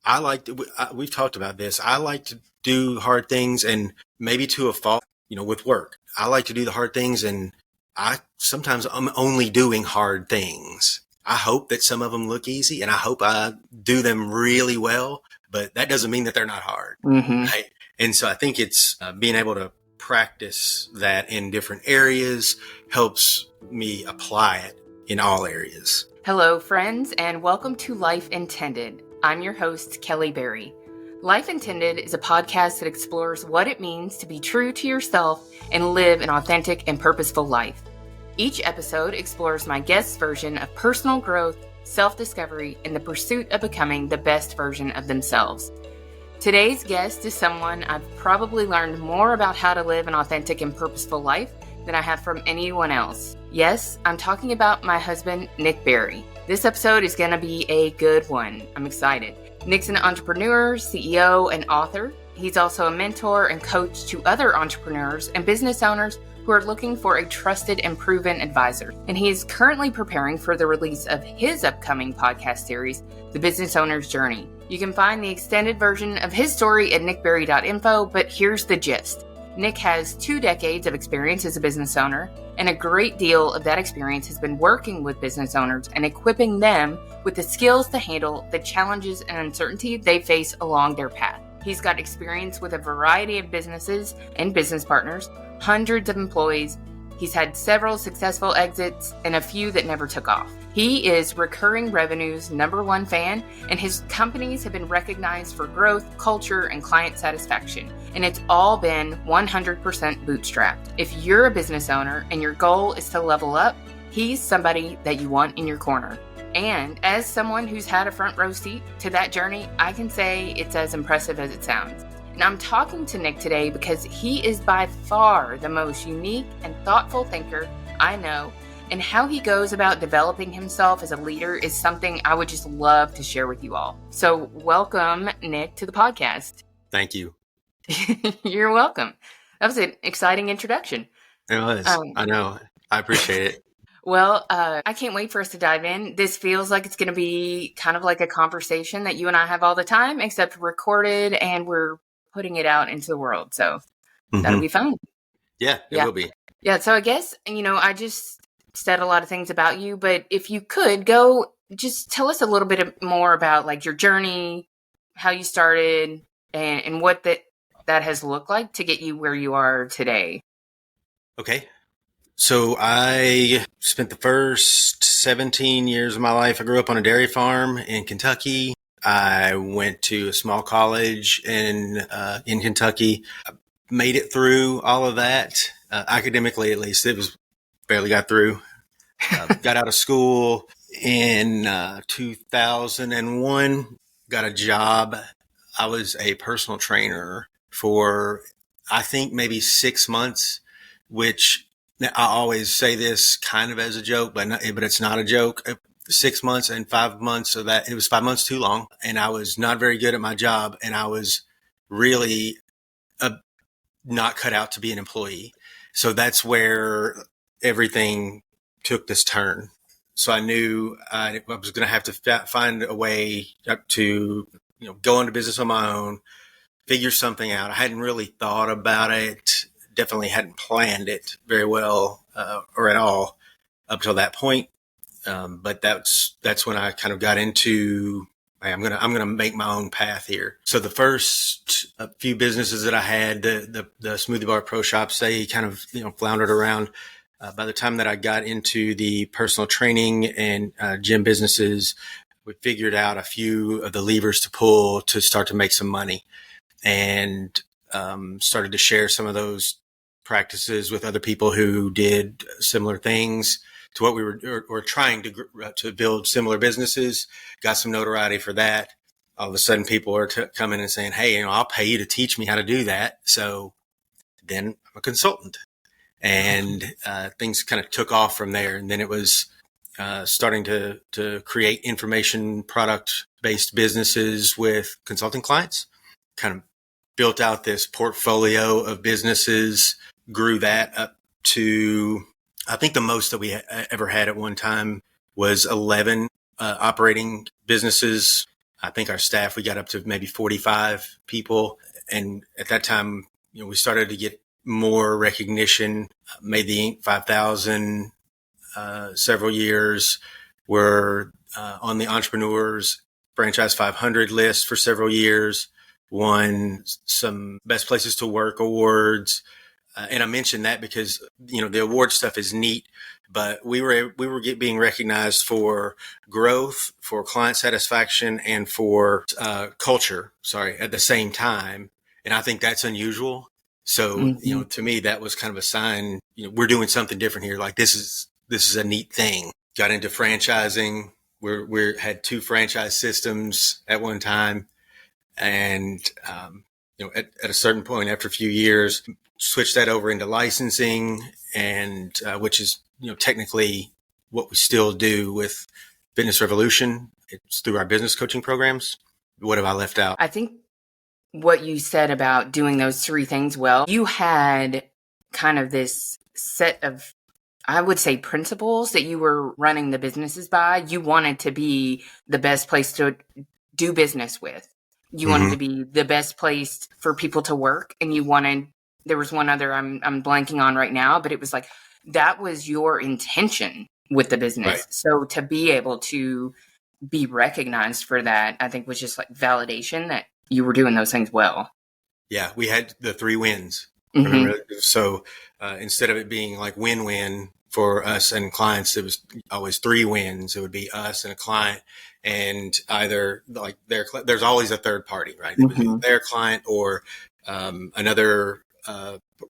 I like to, we've talked about this. I like to do hard things and maybe to a fault, with work. I like to do the hard things and sometimes I'm only doing hard things. I hope that some of them look easy and I hope I do them really well, but that doesn't mean that they're not hard. Mm-hmm. Right. And so I think it's being able to practice that in different areas helps me apply it in all areas. Hello, friends, and welcome to Life Intended. I'm your host, Kelly Berry. Life Intended is a podcast that explores what it means to be true to yourself and live an authentic and purposeful life. Each episode explores my guest's version of personal growth, self-discovery, and the pursuit of becoming the best version of themselves. Today's guest is someone I've probably learned more about how to live an authentic and purposeful life than I have from anyone else. Yes, I'm talking about my husband, Nick Berry. This episode is going to be a good one. I'm excited. Nick's an entrepreneur, CEO, and author. He's also a mentor and coach to other entrepreneurs and business owners who are looking for a trusted and proven advisor. And he is currently preparing for the release of his upcoming podcast series, The Business Owner's Journey. You can find the extended version of his story at nickberry.info, but here's the gist. Nick has 2 decades of experience as a business owner, and a great deal of that experience has been working with business owners and equipping them with the skills to handle the challenges and uncertainty they face along their path. He's got experience with a variety of businesses and business partners, hundreds of employees. He's had several successful exits and a few that never took off. He is Recurring Revenue's #1 fan, and his companies have been recognized for growth, culture, and client satisfaction. And it's all been 100% bootstrapped. If you're a business owner and your goal is to level up, he's somebody that you want in your corner. And as someone who's had a front row seat to that journey, I can say it's as impressive as it sounds. And I'm talking to Nick today because he is by far the most unique and thoughtful thinker I know, and how he goes about developing himself as a leader is something I would just love to share with you all. So welcome, Nick, to the podcast. Thank you. You're welcome. That was an exciting introduction. It was. I know. I appreciate it. Well, I can't wait for us to dive in. This feels like it's going to be kind of like a conversation that you and I have all the time, except recorded, and we're putting it out into the world. So that'll be fun. Yeah, it will be. Yeah. So I guess, I just said a lot of things about you, but if you could go just tell us a little bit more about like your journey, how you started, and what that has looked like to get you where you are today. Okay. So I spent the first 17 years of my life. I grew up on a dairy farm in Kentucky. I went to a small college in Kentucky. I made it through all of that, academically at least. It was barely got through. Got out of school in 2001. Got a job. I was a personal trainer for, I think, maybe 6 months, which I always say this kind of as a joke, but it's not a joke. 6 months and 5 months of that, it was 5 months too long. And I was not very good at my job. And I was really not cut out to be an employee. So that's where everything took this turn. So I knew I was going to have to find a way to, go into business on my own, figure something out. I hadn't really thought about it. Definitely hadn't planned it very well or at all up till that point. But that's when I kind of got into, hey, I'm gonna make my own path here. So the first few businesses that I had, the Smoothie Bar Pro Shops, they kind of floundered around. By the time that I got into the personal training and gym businesses, we figured out a few of the levers to pull to start to make some money, and started to share some of those practices with other people who did similar things to what we were trying to build similar businesses. Got some notoriety for that. All of a sudden, people are coming and saying, "Hey, I'll pay you to teach me how to do that." So then I'm a consultant, and things kind of took off from there. And then it was starting to create information product based businesses with consulting clients. Kind of built out this portfolio of businesses, grew that up to, I think the most that we ever had at one time was 11 operating businesses I think our staff, we got up to maybe 45 people. And at that time, we started to get more recognition, made the Inc. 5000 several years. We're on the Entrepreneurs Franchise 500 list for several years, won some Best Places to Work awards. And I mentioned that because, the award stuff is neat, but we were being recognized for growth, for client satisfaction, and for culture, at the same time. And I think that's unusual. So, to me, that was kind of a sign, we're doing something different here. Like this is a neat thing. Got into franchising. We had 2 franchise systems at one time. And, at a certain point after a few years, switched that over into licensing, and which is, technically what we still do with Business Revolution. It's through our business coaching programs. What have I left out? I think what you said about doing those 3 things well, you had kind of this set of, I would say, principles that you were running the businesses by. You wanted to be the best place to do business with. You wanted to be the best place for people to work. And there was one other I'm blanking on right now, but it was like, that was your intention with the business. Right. So to be able to be recognized for that, I think was just like validation that you were doing those things well. Yeah, we had the 3 wins. Remember? So instead of it being like win-win for us and clients, it was always 3 wins. It would be us and a client, and either like there's always a third party, right? It would be their client or another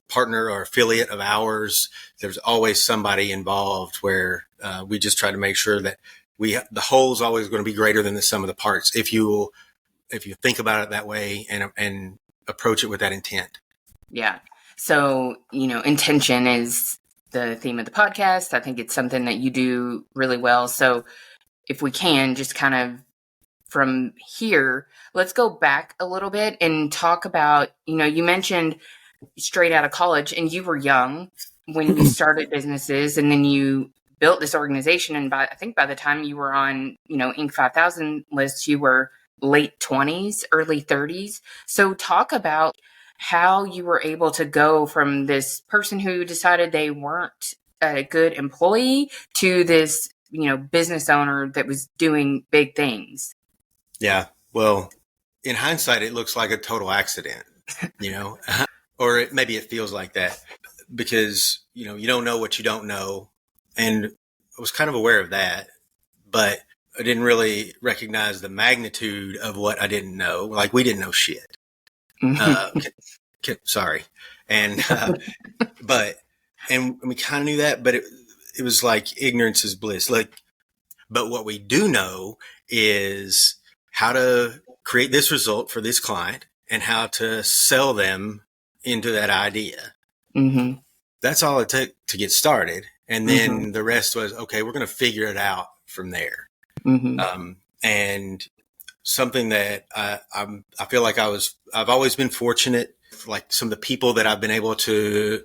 partner or affiliate of ours. There's always somebody involved where we just try to make sure that the whole is always going to be greater than the sum of the parts. If you think about it that way and approach it with that intent. Yeah. So, intention is the theme of the podcast. I think it's something that you do really well. So if we can just kind of from here, let's go back a little bit and talk about, you mentioned straight out of college and you were young when you started businesses, and then you built this organization. And I think by the time you were on, Inc. 5000 list, you were late 20s, early 30s. So talk about how you were able to go from this person who decided they weren't a good employee to this, business owner that was doing big things. Yeah. Well, in hindsight, it looks like a total accident, or maybe it feels like that because, you don't know what you don't know. And I was kind of aware of that, but I didn't really recognize the magnitude of what I didn't know. Like we didn't know shit. Sorry. And, and we kind of knew that, but it was like ignorance is bliss. But what we do know is how to create this result for this client and how to sell them into that idea. That's all it took to get started. And then the rest was, okay, we're going to figure it out from there. And something that I feel like I've always been fortunate, like some of the people that I've been able to,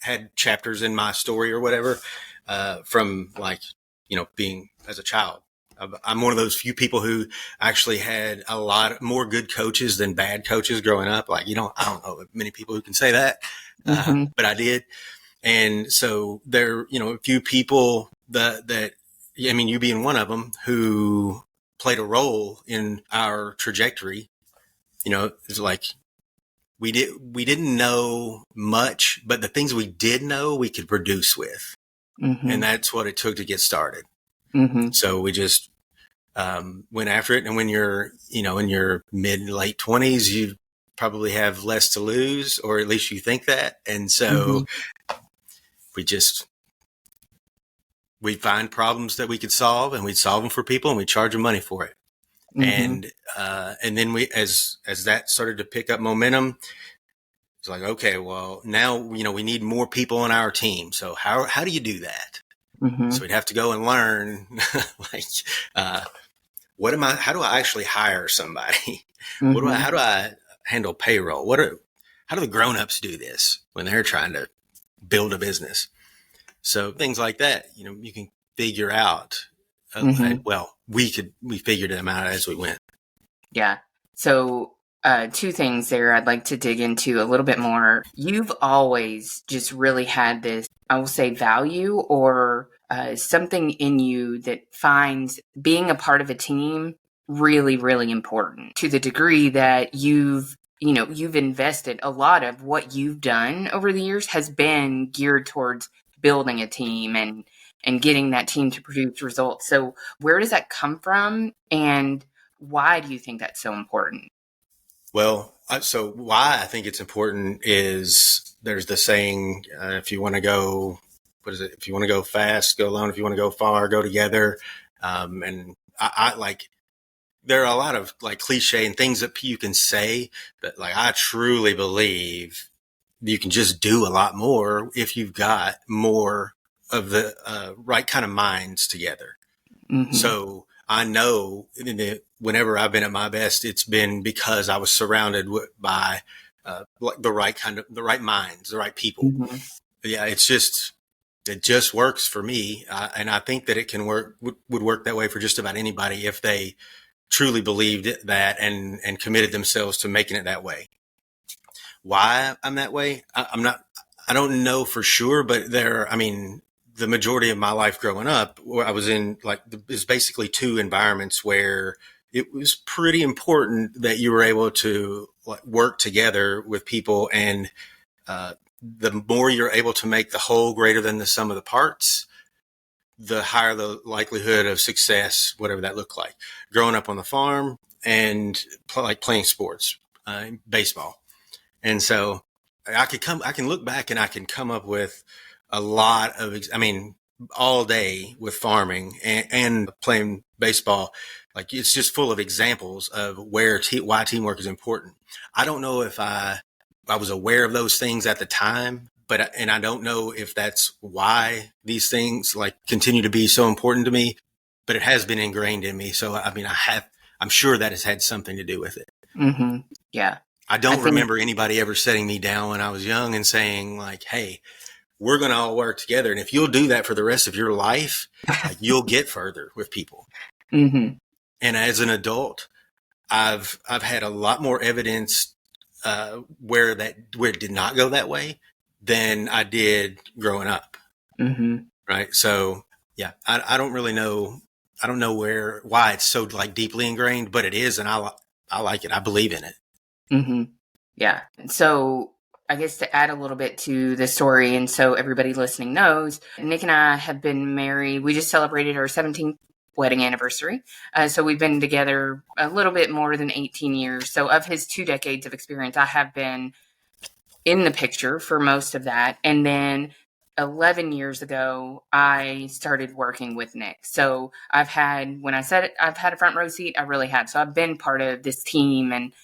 had chapters in my story or whatever, from being as a child. I'm one of those few people who actually had a lot more good coaches than bad coaches growing up. Like, I don't know many people who can say that, but I did. And so there, a few people that, you being one of them, who played a role in our trajectory. It's like we didn't know much, but the things we did know, we could produce with. And that's what it took to get started. So we just went after it. And when you're, in your mid and late 20s, you probably have less to lose, or at least you think that. And so we'd find problems that we could solve, and we'd solve them for people, and we'd charge them money for it. And then as that started to pick up momentum, it's like, okay, well, now, we need more people on our team. So how do you do that? So we'd have to go and learn, how do I actually hire somebody? How do I handle payroll? How do the grown-ups do this when they're trying to build a business? So things like that, you can figure out We figured them out as we went. Yeah. So, two things there I'd like to dig into a little bit more. You've always just really had this, I will say, value or something in you that finds being a part of a team really, really important, to the degree that you've invested a lot of what you've done over the years has been geared towards building a team and getting that team to produce results. So where does that come from? And why do you think that's so important? Well, so why I think it's important is there's the saying, if you want to go, what is it? If you want to go fast, go alone. If you want to go far, go together. And I like, there are a lot of like cliche and things that you can say, but like, I truly believe you can just do a lot more if you've got more of the right kind of minds together. Mm-hmm. So I know whenever I've been at my best, it's been because I was surrounded by the right minds, the right people. Mm-hmm. Yeah, it just works for me, and I think that it can would work that way for just about anybody if they truly believed that and committed themselves to making it that way. Why I'm that way, I don't know for sure, but the majority of my life growing up, I was in is basically two environments where it was pretty important that you were able to work together with people. And the more you're able to make the whole greater than the sum of the parts, the higher the likelihood of success, whatever that looked like. Growing up on the farm and playing sports, baseball. And so I can look back and I can come up with a lot of, all day with farming and playing baseball. Like, it's just full of examples of why teamwork is important. I don't know if I was aware of those things at the time, and I don't know if that's why these things continue to be so important to me, but it has been ingrained in me. So, I'm sure that has had something to do with it. Mm-hmm. Yeah. I don't remember anybody ever setting me down when I was young and saying hey, we're going to all work together. And if you'll do that for the rest of your life, you'll get further with people. Mm-hmm. And as an adult, I've had a lot more evidence where it did not go that way than I did growing up. Mm-hmm. Right. So yeah, I don't really know. I don't know why it's so deeply ingrained, but it is. And I like it. I believe in it. Mm-hmm. Yeah. So I guess to add a little bit to the story, and so everybody listening knows, Nick and I have been married. We just celebrated our 17th wedding anniversary. So we've been together a little bit more than 18 years. So of his 2 decades of experience, I have been in the picture for most of that. And then 11 years ago, I started working with Nick. So when I said it, I've had a front row seat, I really have. So I've been part of this team and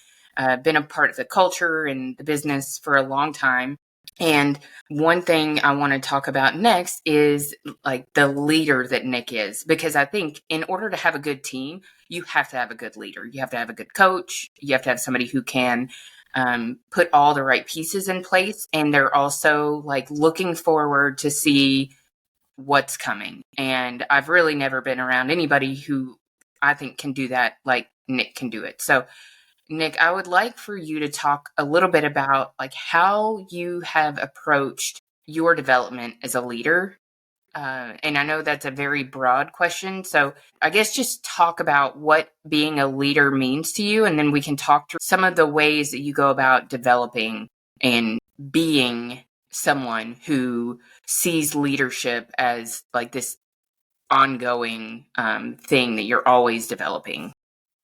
been a part of the culture and the business for a long time. And one thing I want to talk about next is the leader that Nick is, because I think in order to have a good team, you have to have a good leader. You have to have a good coach. You have to have somebody who can put all the right pieces in place. And they're also looking forward to see what's coming. And I've really never been around anybody who I think can do that like Nick can do it. So Nick, I would like for you to talk a little bit about how you have approached your development as a leader. And I know that's a very broad question. So I guess just talk about what being a leader means to you. And then we can talk through some of the ways that you go about developing and being someone who sees leadership as this ongoing thing that you're always developing.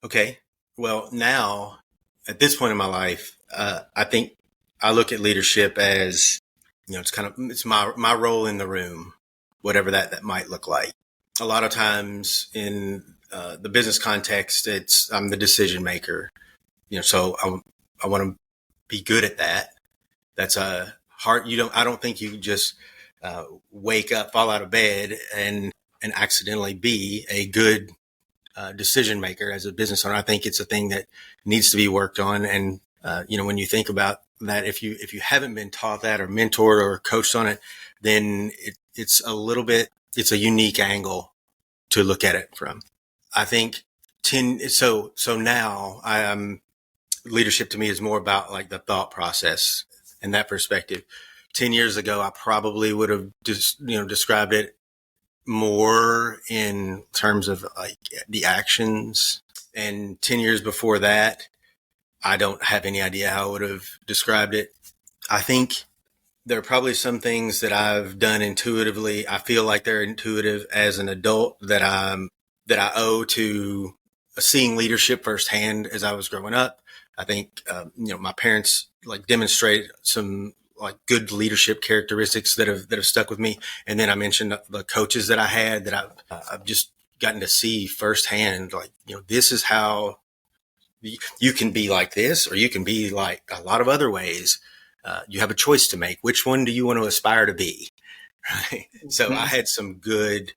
Okay. Well, now at this point in my life, I think I look at leadership as, it's my role in the room, whatever that might look like. A lot of times in the business context, I'm the decision maker, so I want to be good at that. That's a hard, I don't think you just wake up, fall out of bed and accidentally be a good decision maker as a business owner. I think it's a thing that needs to be worked on. And, when you think about that, if you haven't been taught that or mentored or coached on it, then it's a unique angle to look at it from. I think so now leadership to me is more about like the thought process and that perspective. 10 years ago, I probably would have just, described it more in terms of like the actions. And 10 years before that, I don't have any idea how I would have described it. I think there are probably some things that I've done intuitively. I feel like they're intuitive as an adult that I owe to seeing leadership firsthand as I was growing up. I think, my parents like demonstrate some like good leadership characteristics that have stuck with me. And then I mentioned the coaches that I had that I've just gotten to see firsthand, like, this is how you can be like this, or you can be like a lot of other ways. You have a choice to make. Which one do you want to aspire to be? Right. So I had some good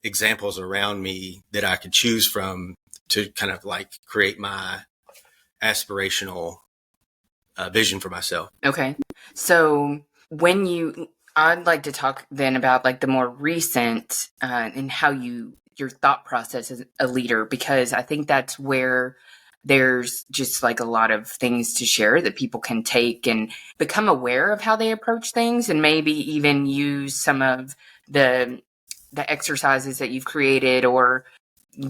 examples around me that I could choose from to kind of like create my aspirational vision for myself. Okay. So I'd like to talk then about like the more recent and how your thought process as a leader, because I think that's where there's just like a lot of things to share that people can take and become aware of how they approach things, and maybe even use some of the exercises that you've created or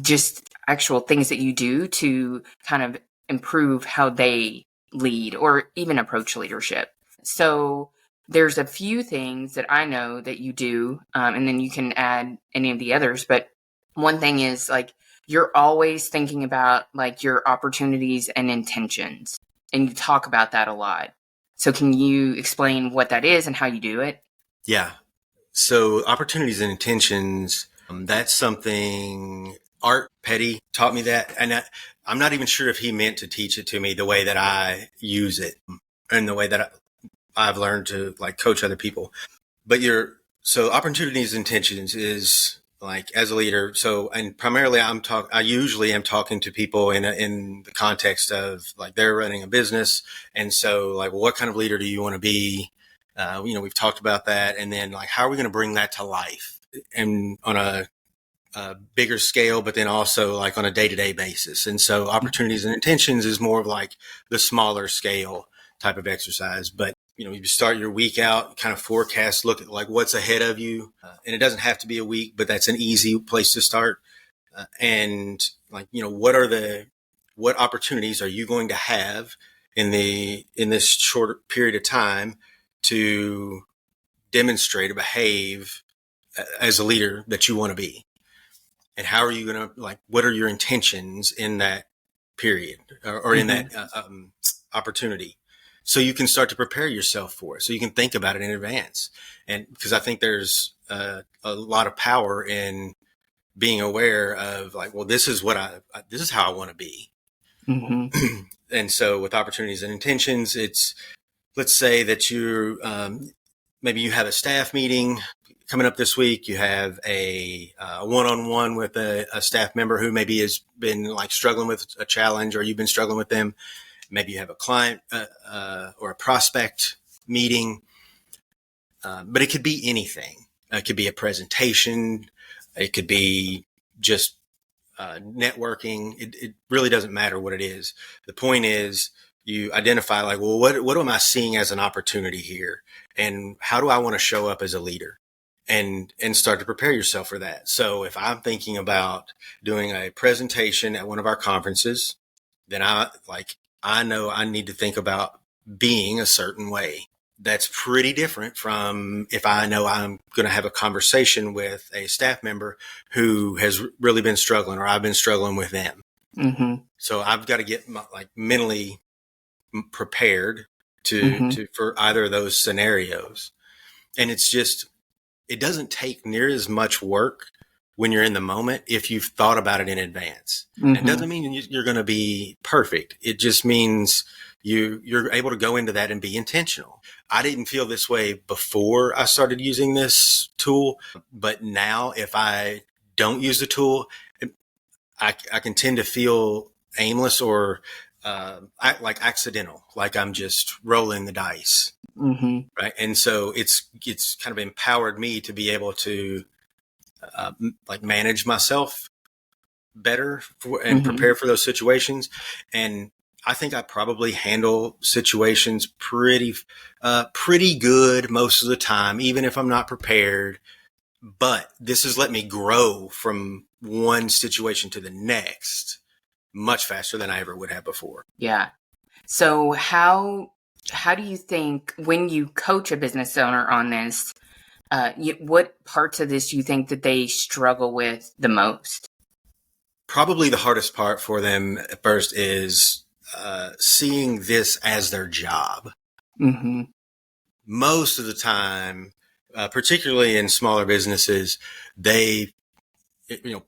just actual things that you do to kind of improve how they lead or even approach leadership. So there's a few things that I know that you do, and then you can add any of the others. But one thing is like you're always thinking about like your opportunities and intentions, and you talk about that a lot. So can you explain what that is and how you do it? Yeah. So opportunities and intentions, that's something Art Petty taught me that. And I'm not even sure if he meant to teach it to me the way that I use it and the way that I've learned to like coach other people. But so opportunities and intentions is like as a leader. So, and primarily I usually am talking to people in the context of like they're running a business. And so like, well, what kind of leader do you want to be? We've talked about that. And then like, how are we going to bring that to life and on a bigger scale, but then also like on a day-to-day basis. And so opportunities and intentions is more of like the smaller scale type of exercise. But, you start your week out, kind of forecast, look at like what's ahead of you. And it doesn't have to be a week, but that's an easy place to start. And like, what opportunities are you going to have in this short period of time to demonstrate or behave as a leader that you want to be? And how are you going to like, what are your intentions in that period or in that opportunity? So you can start to prepare yourself for it. So you can think about it in advance. And because I think there's a lot of power in being aware of like, well, this is how I want to be. Mm-hmm. And so with opportunities and intentions, let's say that maybe you have a staff meeting coming up this week. You have a one-on-one with a staff member who maybe has been like struggling with a challenge, or you've been struggling with them. Maybe you have a client or a prospect meeting, but it could be anything. It could be a presentation. It could be just networking. It really doesn't matter what it is. The point is you identify like, well, what am I seeing as an opportunity here? And how do I want to show up as a leader? And start to prepare yourself for that. So if I'm thinking about doing a presentation at one of our conferences, then I know I need to think about being a certain way. That's pretty different from if I know I'm going to have a conversation with a staff member who has really been struggling, or I've been struggling with them. Mm-hmm. So I've got to get mentally prepared for either of those scenarios. And it doesn't take near as much work when you're in the moment if you've thought about it in advance. Mm-hmm. It doesn't mean you're going to be perfect. It just means you're able to go into that and be intentional. I didn't feel this way before I started using this tool, but now if I don't use the tool, I can tend to feel aimless or like accidental, like I'm just rolling the dice. Mm-hmm. Right. And so it's kind of empowered me to be able to like manage myself better and Mm-hmm. prepare for those situations. And I think I probably handle situations pretty good most of the time, even if I'm not prepared. But this has let me grow from one situation to the next much faster than I ever would have before. Yeah. So how do you think when you coach a business owner on this, what parts of this do you think that they struggle with the most? Probably the hardest part for them at first is seeing this as their job. Mm-hmm. Most of the time, particularly in smaller businesses,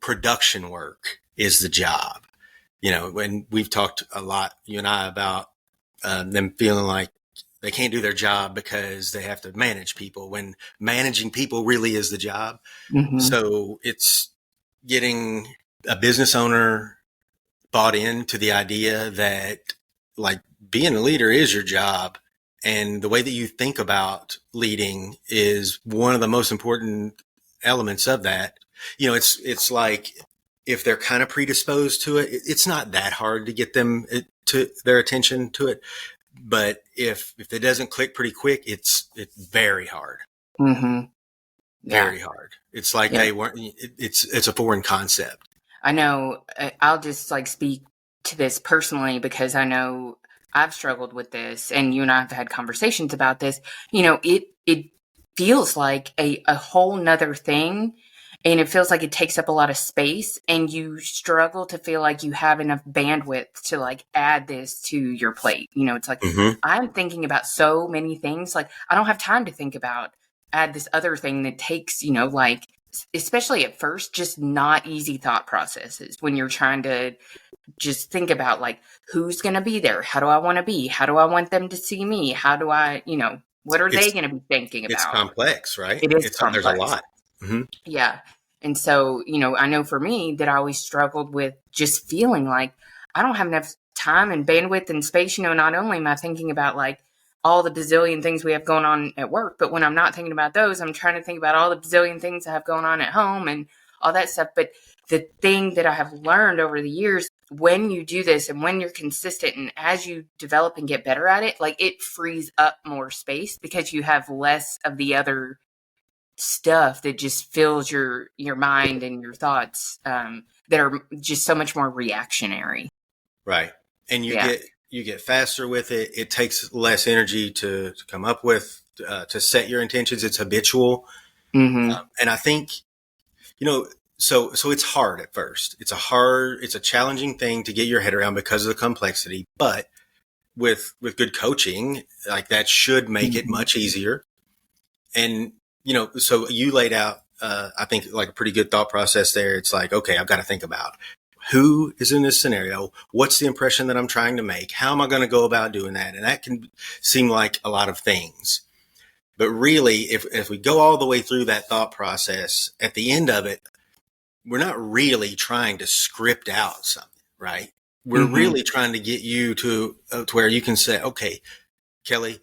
production work is the job. When we've talked a lot, you and I, about them feeling like they can't do their job because they have to manage people, when managing people really is the job. Mm-hmm. So it's getting a business owner bought into the idea that, like, being a leader is your job. And the way that you think about leading is one of the most important elements of that. It's like, if they're kind of predisposed to it, it's not that hard to get them to their attention to it. But if it doesn't click pretty quick, it's very hard, Mm-hmm. Yeah. very hard. It's like Yeah. they weren't. It's a foreign concept. I know. I'll just like speak to this personally because I know I've struggled with this, and you and I have had conversations about this. It feels like a whole nother thing, and it feels like it takes up a lot of space, and you struggle to feel like you have enough bandwidth to like add this to your plate. It's like Mm-hmm. I'm thinking about so many things. Like I don't have time to think about add this other thing that takes, like especially at first, just not easy thought processes when you're trying to just think about like who's going to be there, how do I want to be, how do I want them to see me, how do I, what are they It's going to be thinking it's about? complex, right? It is There's a complex. lot. Mm-hmm. Yeah. And so, I know for me that I always struggled with just feeling like I don't have enough time and bandwidth and space. Not only am I thinking about like all the bazillion things we have going on at work, but when I'm not thinking about those, I'm trying to think about all the bazillion things I have going on at home and all that stuff. But the thing that I have learned over the years, when you do this and when you're consistent and as you develop and get better at it, like it frees up more space because you have less of the other stuff that just fills your mind and your thoughts, that are just so much more reactionary. Right. And Yeah. you get faster with it. It takes less energy to come up with, to set your intentions. It's habitual. Mm-hmm. And I think, you know, so it's hard at first. It's a challenging thing to get your head around because of the complexity, but with good coaching, like, that should make it Mm-hmm. much easier. And, so you laid out, I think, like, a pretty good thought process there. It's like, okay, I've got to think about who is in this scenario. What's the impression that I'm trying to make? How am I going to go about doing that? And that can seem like a lot of things. But really, if we go all the way through that thought process, at the end of it, we're not really trying to script out something, right? We're Mm-hmm. really trying to get you to where you can say, okay, Kelly,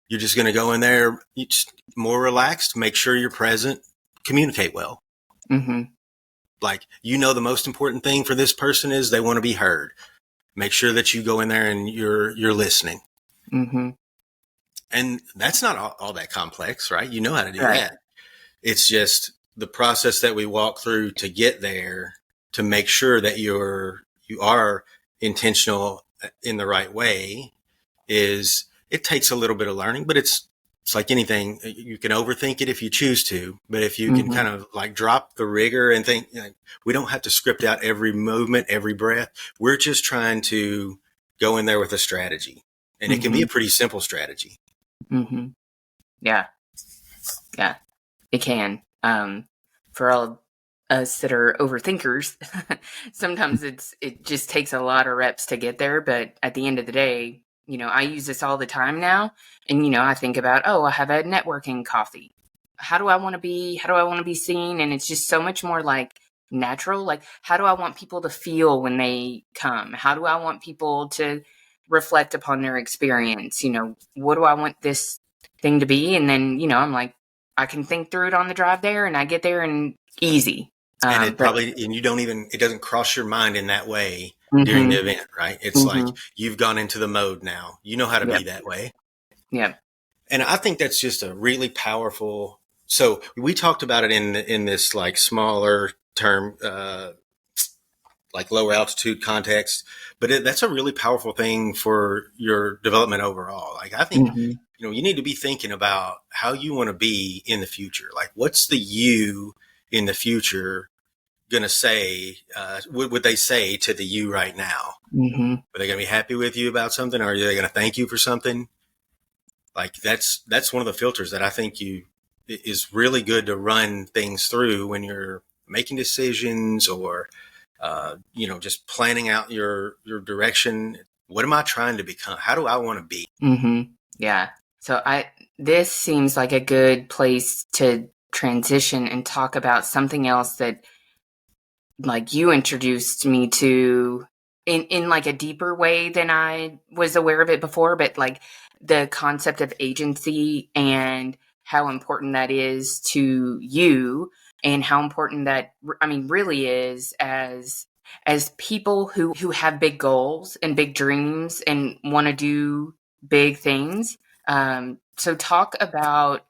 you're just going to go in there more relaxed, make sure you're present, communicate well. Mm-hmm. Like, the most important thing for this person is they want to be heard. Make sure that you go in there and you're listening. Mm-hmm. And that's not all that complex, right? You know how to do Right. that. It's just the process that we walk through to get there, to make sure that you are intentional in the right way. It takes a little bit of learning, but it's like anything. You can overthink it if you choose to, but if you can Mm-hmm. kind of like drop the rigor and think, we don't have to script out every movement, every breath. We're just trying to go in there with a strategy, and it can be Mm-hmm. a pretty simple strategy. Mm-hmm. Yeah. Yeah. It can. For all us that are overthinkers, sometimes it just takes a lot of reps to get there. But at the end of the day, I use this all the time now. And, I think about, I have a networking coffee. How do I want to be? How do I want to be seen? And it's just so much more like natural. Like, how do I want people to feel when they come? How do I want people to reflect upon their experience? What do I want this thing to be? And then, I'm like, I can think through it on the drive there, and I get there and easy. And it But probably, and you don't even, it doesn't cross your mind in that way during the mm-hmm, event, right? It's like mm-hmm, you've gone into the mode now. You know how to be yep, that way. yep, And I think that's just a really powerful. So we talked about it in this like smaller term, like lower altitude context, but that's a really powerful thing for your development overall. Like I think, mm-hmm, you need to be thinking about how you want to be in the future. Like what's the you in the future going to say? Would they say to the you right now? mm-hmm, Are they going to be happy with you about something? Or are they going to thank you for something? Like that's one of the filters that I think is really good to run things through when you're making decisions or just planning out your direction. What am I trying to become? How do I want to be? mm-hmm. Yeah. So this seems like a good place to transition and talk about something else that like you introduced me to in like a deeper way than I was aware of it before, but like the concept of agency and how important that is to you and how important that I mean really is as people who have big goals and big dreams and want to do big things. So talk about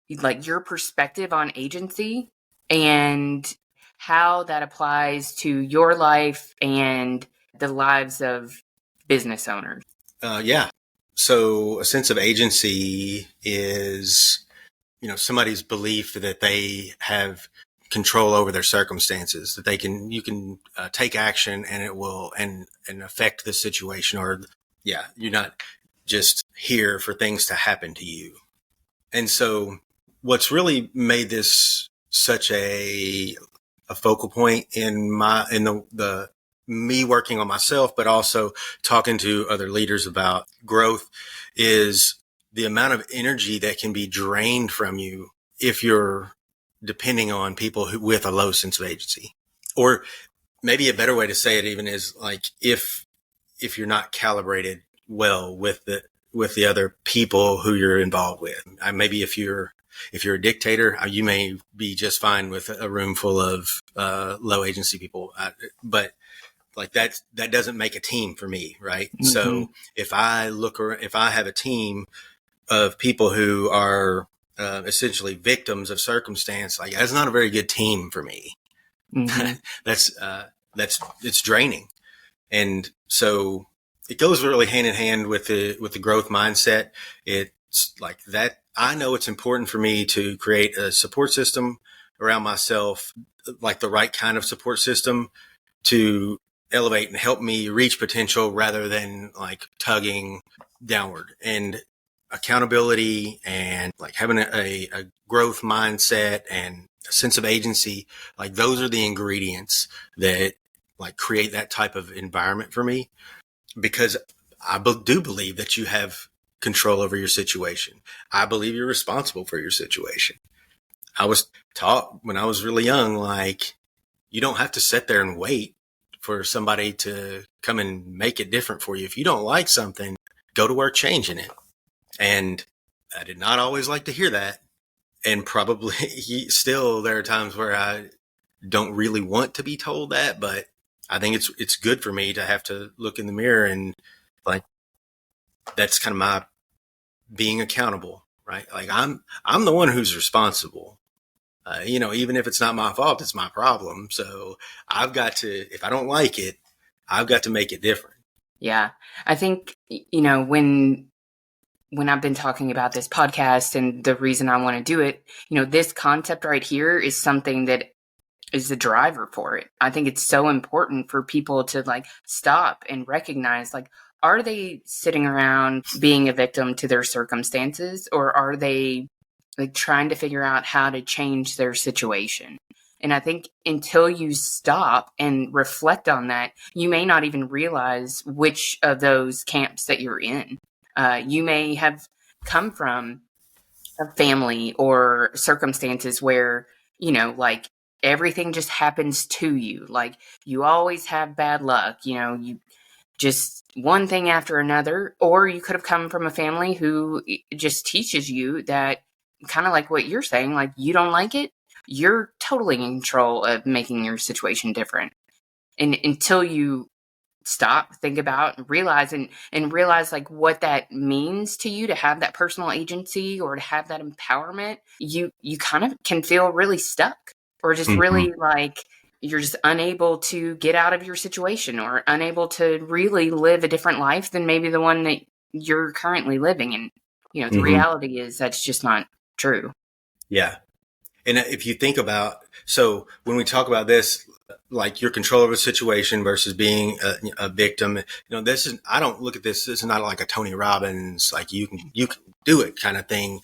like your perspective on agency and how that applies to your life and the lives of business owners. Yeah. So a sense of agency is, somebody's belief that they have control over their circumstances, that you can take action and it will, and affect the situation, or yeah, you're not just here for things to happen to you. And so what's really made this such a focal point in the me working on myself, but also talking to other leaders about growth is the amount of energy that can be drained from you if you're depending on people with a low sense of agency. Or maybe a better way to say it even is like if you're not calibrated well with the other people who you're involved with. Maybe if you're a dictator, you may be just fine with a room full of low agency people, but like that doesn't make a team for me, right? Mm-hmm. So if I have a team of people who are essentially victims of circumstance, like that's not a very good team for me. Mm-hmm. It's draining. And so it goes really hand in hand with the growth mindset. It's like that. I know it's important for me to create a support system around myself, like the right kind of support system to elevate and help me reach potential rather than like tugging downward. And accountability and like having a growth mindset and a sense of agency, like those are the ingredients that like create that type of environment for me, because I do believe that you have control over your situation. I believe you're responsible for your situation. I was taught when I was really young, like you don't have to sit there and wait for somebody to come and make it different for you. If you don't like something, go to work changing it. And I did not always like to hear that. And probably still there are times where I don't really want to be told that, but I think it's good for me to have to look in the mirror and like, that's kind of my being accountable, right? Like I'm the one who's responsible. Even if it's not my fault, it's my problem. So I've got to, if I don't like it, I've got to make it different. Yeah. I think, when I've been talking about this podcast and the reason I want to do it, this concept right here is something that is the driver for it. I think it's so important for people to like stop and recognize, like, are they sitting around being a victim to their circumstances, or are they like trying to figure out how to change their situation? And I think until you stop and reflect on that, you may not even realize which of those camps that you're in. You may have come from a family or circumstances where, like everything just happens to you. Like you always have bad luck, you just one thing after another. Or you could have come from a family who just teaches you that, kind of like what you're saying, like you don't like it, you're totally in control of making your situation different. And until you stop, think about, and realize like what that means to you to have that personal agency or to have that empowerment, you kind of can feel really stuck, or just really like you're just unable to get out of your situation, or unable to really live a different life than maybe the one that you're currently living. And, the reality is that's just not true. Yeah. And if you think about, so when we talk about this, like your control of a situation versus being a victim, I don't look at this is not like a Tony Robbins, like you can do it kind of thing.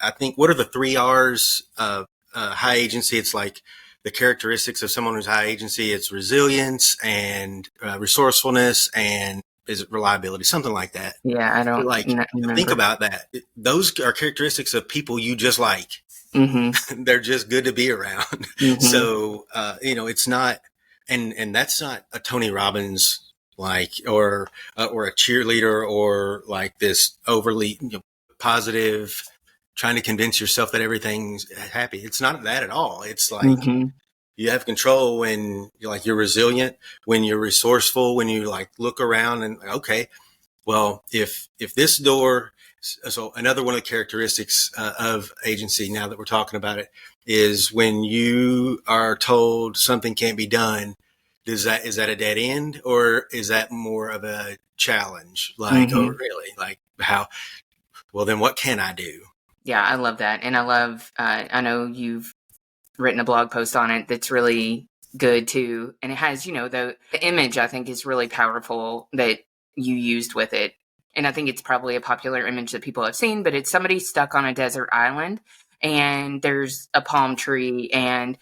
I think, what are the 3 R's of high agency? It's like the characteristics of someone who's high agency. It's resilience and resourcefulness, and is it reliability? Something like that. Yeah, I don't think about that. Those are characteristics of people you just like. They're just good to be around. So, it's not, and that's not a Tony Robbins, like, or a cheerleader, or like this overly positive, trying to convince yourself that everything's happy. It's not that at all. It's like, you have control when you're resilient, when you're resourceful, when you like look around and, okay, well, if this door, so another one of the characteristics of agency, now that we're talking about it, is when you are told something can't be done, is that a dead end, or is that more of a challenge? Like, oh, really? Like, how? Well, then what can I do? Yeah, I love that. And I love, I know you've written a blog post on it that's really good too. And it has, the image, I think, is really powerful that you used with it. And I think it's probably a popular image that people have seen, but it's somebody stuck on a desert island, and there's a palm tree. And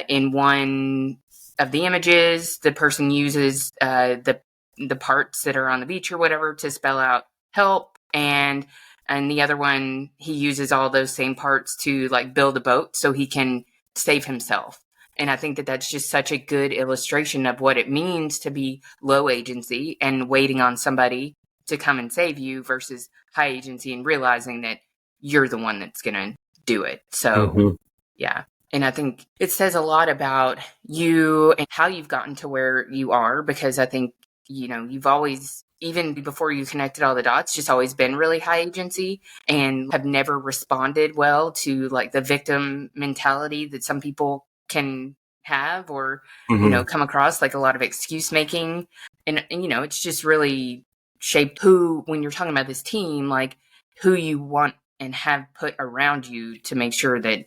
in one of the images, the person uses the parts that are on the beach or whatever to spell out help. And the other one, he uses all those same parts to like build a boat so he can save himself. And I think that that's just such a good illustration of what it means to be low agency and waiting on somebody to come and save you, versus high agency and realizing that you're the one that's going to do it. So, yeah. And I think it says a lot about you and how you've gotten to where you are, because I think, you've always, even before you connected all the dots, just always been really high agency and have never responded well to like the victim mentality that some people can have, or, come across, like a lot of excuse making. And, it's just really shaped when you're talking about this team, like who you want and have put around you to make sure that,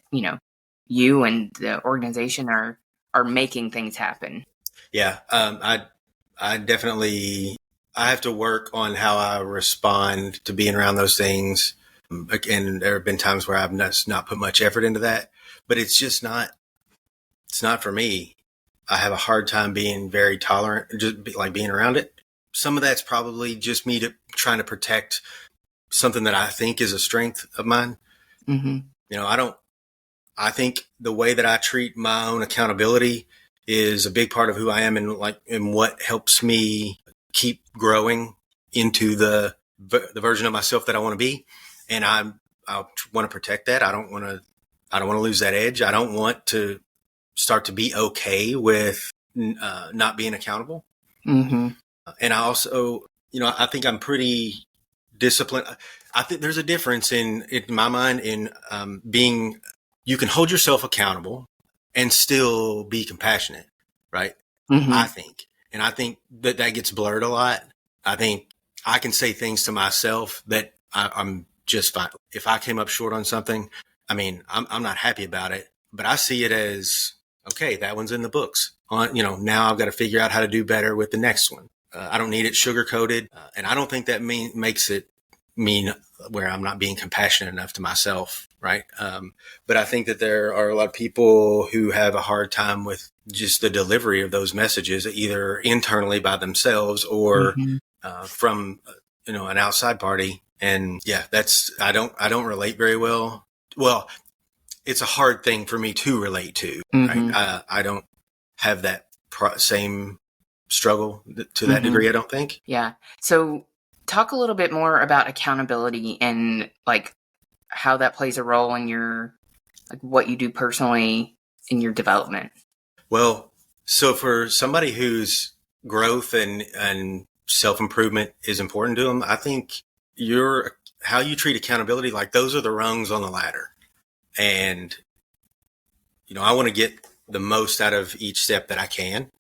you and the organization are making things happen. Yeah. I definitely, I have to work on how I respond to being around those things. And there have been times where I've not put much effort into that, but it's not for me. I have a hard time being very tolerant, just like being around it. Some of that's probably just me trying to protect something that I think is a strength of mine. I think the way that I treat my own accountability is a big part of who I am, and what helps me keep growing into the version of myself that I want to be. And I want to protect that. I don't want to lose that edge. I don't want to start to be okay with not being accountable. And I also, I think I'm pretty disciplined. I think there's a difference in my mind in being, you can hold yourself accountable and still be compassionate, right? I think. And I think that gets blurred a lot. I think I can say things to myself that I'm just fine. If I came up short on something, I mean, I'm not happy about it, but I see it as, okay, that one's in the books. Now I've got to figure out how to do better with the next one. I don't need it sugar coated. And I don't think that makes it mean where I'm not being compassionate enough to myself. Right. But I think that there are a lot of people who have a hard time with just the delivery of those messages, either internally by themselves or from, an outside party. And yeah, I don't relate very well. Well, it's a hard thing for me to relate to. Right? I don't have that same struggle to that degree, I don't think. Yeah. So talk a little bit more about accountability and like how that plays a role in your, like what you do personally in your development? Well, so for somebody whose growth and self-improvement is important to them, I think how you treat accountability, like those are the rungs on the ladder. And, I want to get the most out of each step that I can.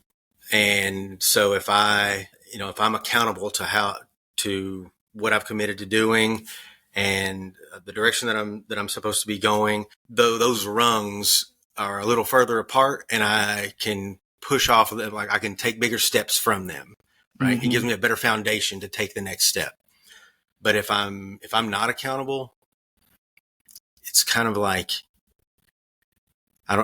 And so if I'm accountable to what I've committed to doing and the direction that I'm supposed to be going, though those rungs are a little further apart and I can push off of them, like I can take bigger steps from them, right? It gives me a better foundation to take the next step. But if I'm not accountable, it's kind of like,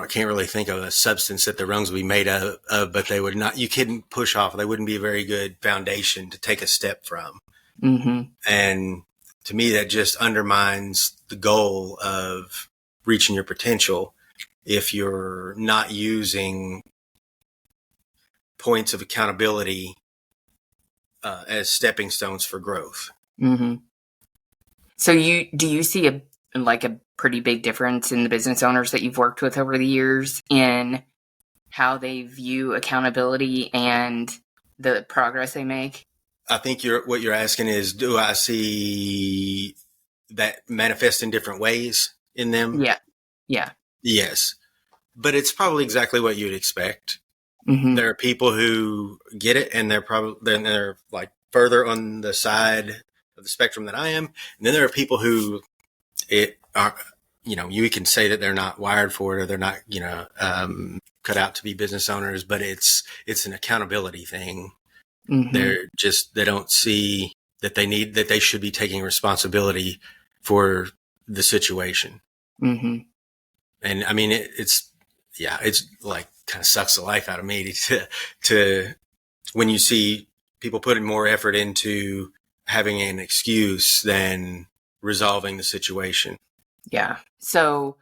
can't really think of a substance that the rungs would be made of, but they would not, you couldn't push off. They wouldn't be a very good foundation to take a step from. And to me, that just undermines the goal of reaching your potential if you're not using points of accountability as stepping stones for growth. So do you see a pretty big difference in the business owners that you've worked with over the years in how they view accountability and the progress they make? I think what you're asking is, do I see that manifest in different ways in them? Yeah. Yes. But it's probably exactly what you'd expect. There are people who get it and they're like further on the side of the spectrum than I am. And then there are people who you can say that they're not wired for it or they're not, cut out to be business owners, but it's an accountability thing. They don't see that they should be taking responsibility for the situation. And I mean, it's like kind of sucks the life out of me to when you see people putting more effort into having an excuse than resolving the situation. Yeah. So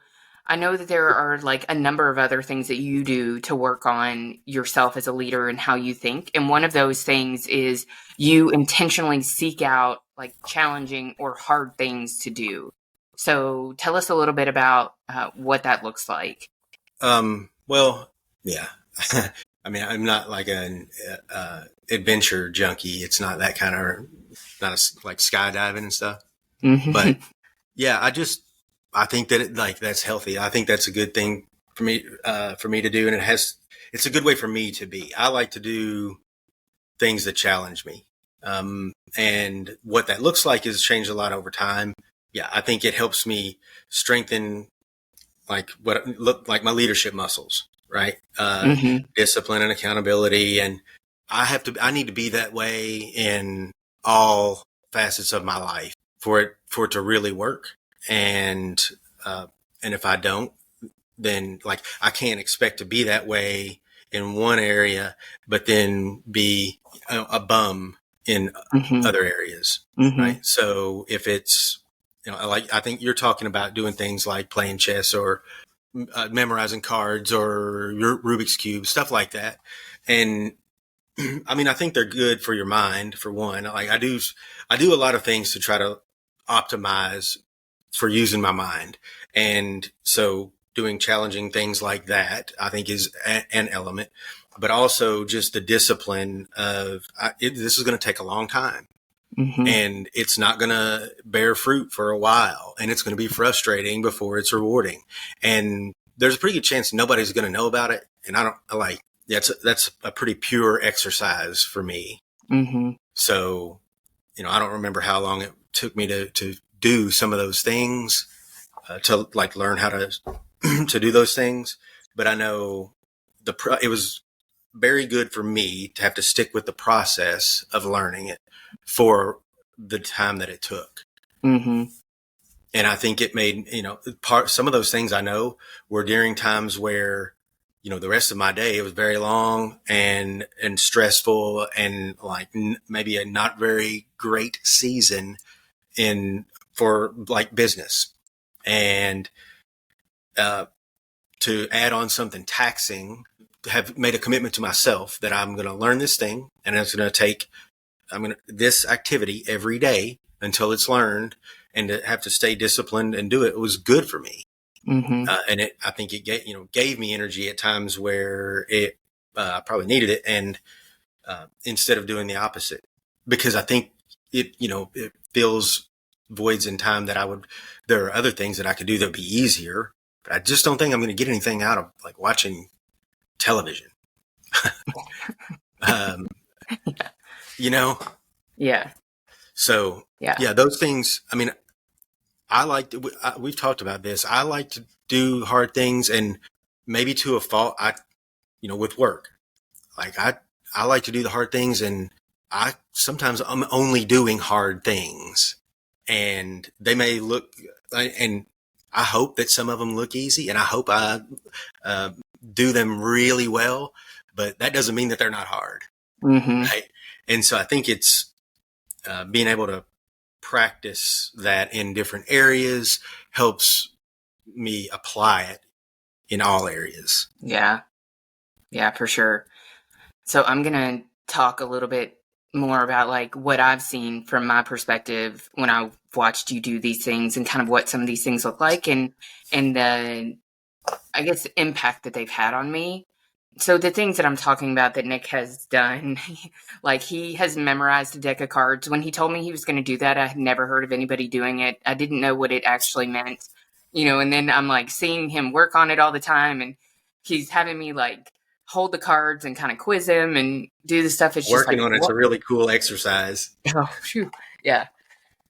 I know that there are like a number of other things that you do to work on yourself as a leader and how you think. And one of those things is you intentionally seek out like challenging or hard things to do. So tell us a little bit about what that looks like. Well, yeah. I mean, I'm not like an adventure junkie. It's not that kind of, like skydiving and stuff. But yeah, I think that that's healthy. I think that's a good thing for me to do. And it's a good way for me to be. I like to do things that challenge me. And what that looks like is changed a lot over time. Yeah. I think it helps me strengthen like what look like my leadership muscles, right? Discipline and accountability. And I need to be that way in all facets of my life for it to really work. And if I don't, then like I can't expect to be that way in one area, but then be a bum in other areas. Right. So if it's, like I think you're talking about doing things like playing chess or memorizing cards or Rubik's Cube, stuff like that. And I mean, I think they're good for your mind, for one. Like I do a lot of things to try to optimize for using my mind. And so doing challenging things like that, I think is an element, but also just the discipline of this is going to take a long time. And it's not going to bear fruit for a while, and it's going to be frustrating before it's rewarding. And there's a pretty good chance nobody's going to know about it. And I don't like, that's a pretty pure exercise for me. So, I don't remember how long it took me to do some of those things, to like learn how to do those things. But I know it was very good for me to have to stick with the process of learning it for the time that it took. And I think it made, some of those things I know were during times where, the rest of my day, it was very long and stressful and like maybe a not very great season for like business. And, to add on something taxing, have made a commitment to myself that I'm going to learn this thing and it's going to take, this activity every day until it's learned, and to have to stay disciplined and do it was good for me. Mm-hmm. And I think it gave me energy at times where I probably needed it. And instead of doing the opposite, because I think it fills voids in time there are other things that I could do that would be easier, but I just don't think I'm going to get anything out of like watching television. um, you know, Yeah. so Yeah. yeah, those things. I mean, I like to, we've talked about this. I like to do hard things, and maybe to a fault. With work, like I like to do the hard things, and I'm only doing hard things, and they may look, and I hope that some of them look easy, and I hope I uh, do them really well, but that doesn't mean that they're not hard, Mm-hmm. right? And so I think it's being able to practice that in different areas helps me apply it in all areas. Yeah. Yeah, for sure. So I'm going to talk a little bit more about like what I've seen from my perspective when I've watched you do these things and kind of what some of these things look like and the, I guess, impact that they've had on me. So the things that I'm talking about that Nick has done, like he has memorized a deck of cards. When he told me he was going to do that, I had never heard of anybody doing it. I didn't know what it actually meant, and then I'm like seeing him work on it all the time, and he's having me like hold the cards and kind of quiz him and do the stuff. It's just Working like, on it's what? a really cool exercise. Oh, phew. Yeah.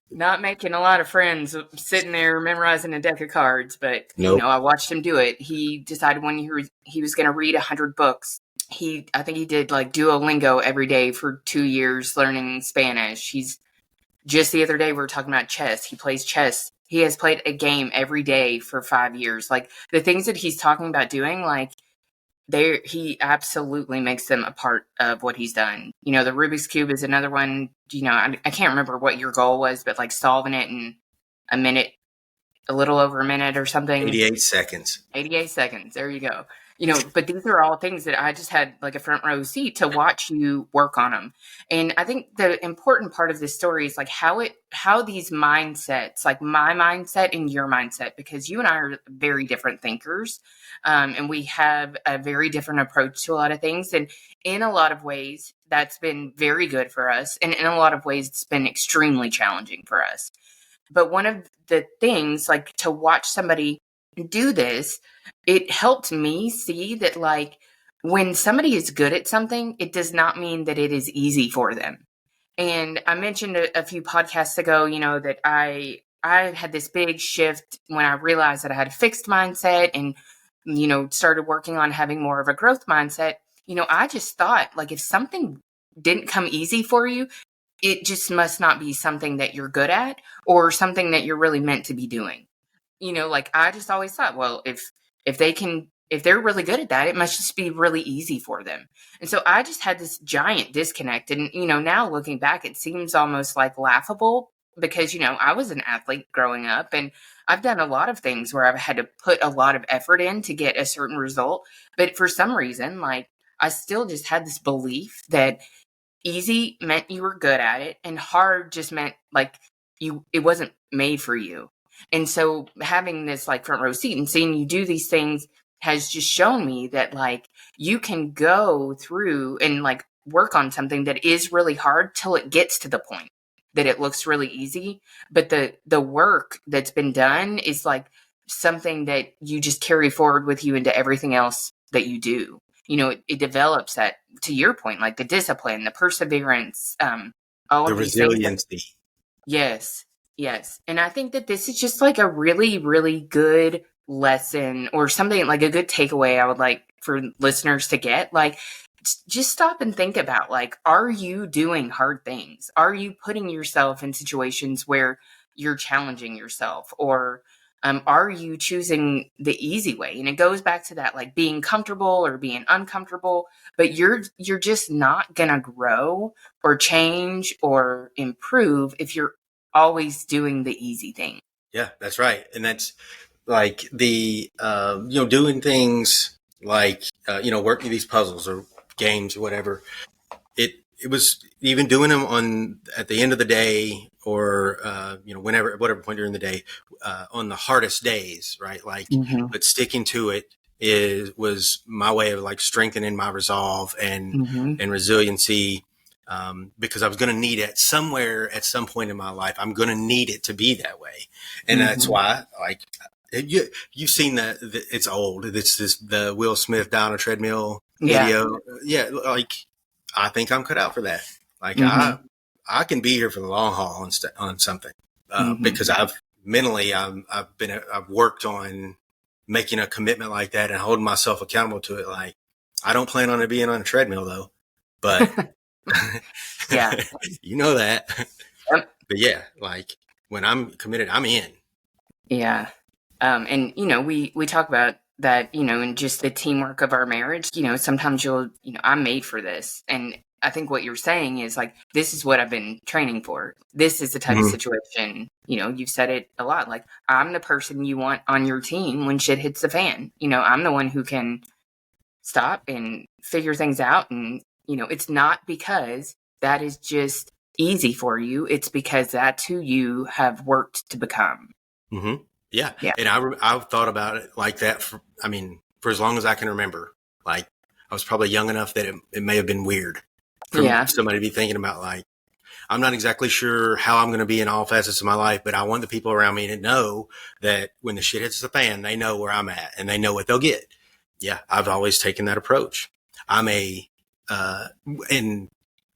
Not making a lot of friends sitting there memorizing a deck of cards, but Nope. I watched him do it. He decided when he was going to read 100 books. I think he did like Duolingo every day for 2 years learning Spanish. He's just the other day we were talking about chess. He plays chess. He has played a game every day for 5 years. Like the things that he's talking about doing, like he absolutely makes them a part of what he's done. The Rubik's Cube is another one. I can't remember what your goal was, but like solving it in a minute, a little over a minute or something. 88 seconds. 88 seconds. There you go. But these are all things that I just had like a front row seat to watch you work on them. And I think the important part of this story is like how these mindsets, like my mindset and your mindset, because you and I are very different thinkers. And we have a very different approach to a lot of things. And in a lot of ways, that's been very good for us. And in a lot of ways, it's been extremely challenging for us. But one of the things, like to watch somebody do this, it helped me see that like when somebody is good at something, it does not mean that it is easy for them. And I mentioned a few podcasts ago, that I had this big shift when I realized that I had a fixed mindset and, started working on having more of a growth mindset. I just thought like if something didn't come easy for you, it just must not be something that you're good at or something that you're really meant to be doing. Like I just always thought, well, if they're really good at that, it must just be really easy for them. And so I just had this giant disconnect. And, now looking back, it seems almost like laughable because, I was an athlete growing up and I've done a lot of things where I've had to put a lot of effort in to get a certain result. But for some reason, like I still just had this belief that easy meant you were good at it and hard just meant like it wasn't made for you. And so having this like front row seat and seeing you do these things has just shown me that like you can go through and like work on something that is really hard till it gets to the point that it looks really easy. But the work that's been done is like something that you just carry forward with you into everything else that you do. It develops that, to your point, like the discipline, the perseverance, all The of these things. resiliency. Yes. Yes. And I think that this is just like a really, really good lesson or something like a good takeaway I would like for listeners to get. Like, just stop and think about like, are you doing hard things? Are you putting yourself in situations where you're challenging yourself or are you choosing the easy way? And it goes back to that, like being comfortable or being uncomfortable, but you're just not going to grow or change or improve if you're always doing the easy thing. Yeah, that's right. And that's like doing things like, working these puzzles or games or whatever. it was even doing them at the end of the day or, whatever point during the day, on the hardest days, right? Like, Mm-hmm. but sticking to it was my way of like strengthening my resolve Mm-hmm. and resiliency. Because I was going to need it somewhere at some point in my life. I'm going to need it to be that way. And that's Mm-hmm. why, like, you've seen it's old. It's the Will Smith down a treadmill Yeah. video. Yeah. Like, I think I'm cut out for that. Like, Mm-hmm. I can be here for the long haul on something, Mm-hmm. because I've worked on making a commitment like that and holding myself accountable to it. Like, I don't plan on it being on a treadmill though, but Yeah. you know that. Yep. But yeah, like when I'm committed, I'm in. Yeah. And we talk about that, and just the teamwork of our marriage. Sometimes I'm made for this. And I think what you're saying is like, this is what I've been training for. This is the type of Mm-hmm. situation, you've said it a lot. Like, I'm the person you want on your team when shit hits the fan. I'm the one who can stop and figure things out. And, it's not because that is just easy for you. It's because that's who you have worked to become. Mm-hmm. Yeah. Yeah. And I've thought about it like that for as long as I can remember. Like, I was probably young enough that it may have been weird for somebody to be thinking about, like, I'm not exactly sure how I'm going to be in all facets of my life, but I want the people around me to know that when the shit hits the fan, they know where I'm at and they know what they'll get. Yeah. I've always taken that approach. And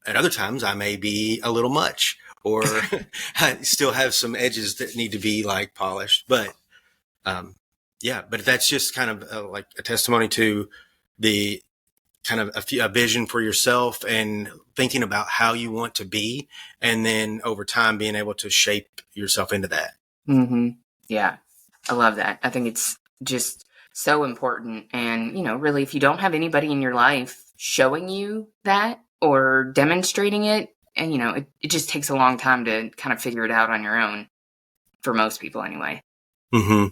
at other times I may be a little much, or I still have some edges that need to be like polished, but, but that's just kind of like a testimony to the kind of a vision for yourself and thinking about how you want to be. And then over time, being able to shape yourself into that. Mm-hmm. Yeah. I love that. I think it's just so important. And, really, if you don't have anybody in your life showing you that or demonstrating it, and, it just takes a long time to kind of figure it out on your own, for most people anyway. Mm-hmm.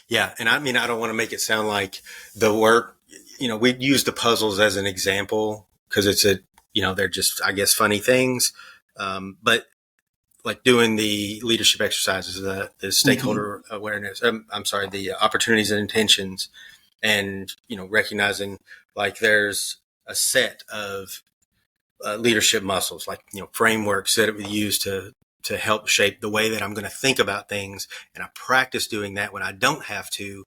Yeah. And I mean, I don't want to make it sound like the work, we use the puzzles as an example because they're just, I guess, funny things. But like doing the leadership exercises, the stakeholder awareness, the opportunities and intentions, and, recognizing like there's a set of leadership muscles, like, frameworks that we use to help shape the way that I'm going to think about things. And I practice doing that when I don't have to.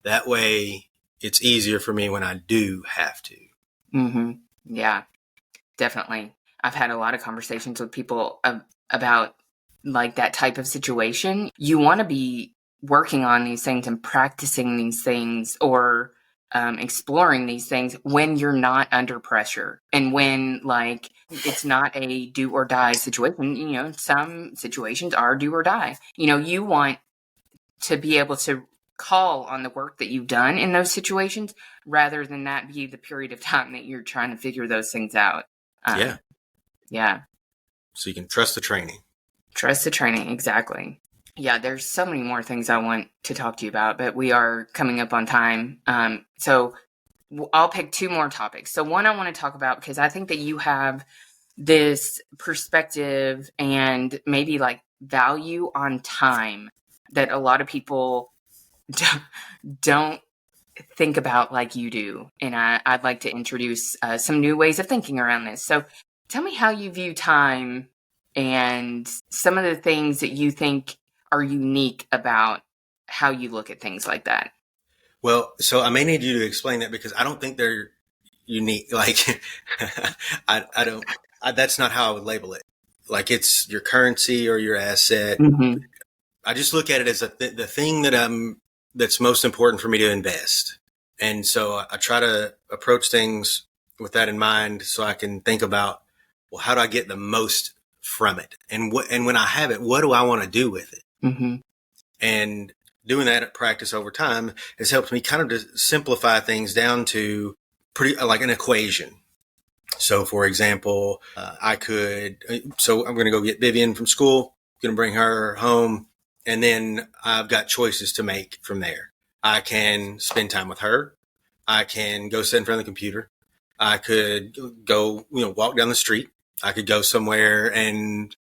That way it's easier for me when I do have to. Mm-hmm. Yeah, definitely. I've had a lot of conversations with people about like that type of situation. You want to be working on these things and practicing these things or exploring these things when you're not under pressure and when like it's not a do or die situation. Some situations are do or die. You want to be able to call on the work that you've done in those situations rather than that be the period of time that you're trying to figure those things out. Yeah. So you can trust the training. Trust the training. Exactly. Yeah. There's so many more things I want to talk to you about, but we are coming up on time. So I'll pick two more topics. So one I want to talk about because I think that you have this perspective and maybe like value on time that a lot of people don't think about like you do. And I'd like to introduce some new ways of thinking around this. So tell me how you view time and some of the things that you think are unique about how you look at things like that. Well, so I may need you to explain that because I don't think they're unique. Like, that's not how I would label it. Like, it's your currency or your asset. Mm-hmm. I just look at it as the thing that's most important for me to invest. And so I try to approach things with that in mind so I can think about, well, how do I get the most from it? And when I have it, what do I want to do with it? Mm-hmm. And doing that at practice over time has helped me kind of to simplify things down to pretty like an equation. So for example, I'm going to go get Vivian from school, going to bring her home. And then I've got choices to make from there. I can spend time with her. I can go sit in front of the computer. I could go, walk down the street. I could go somewhere and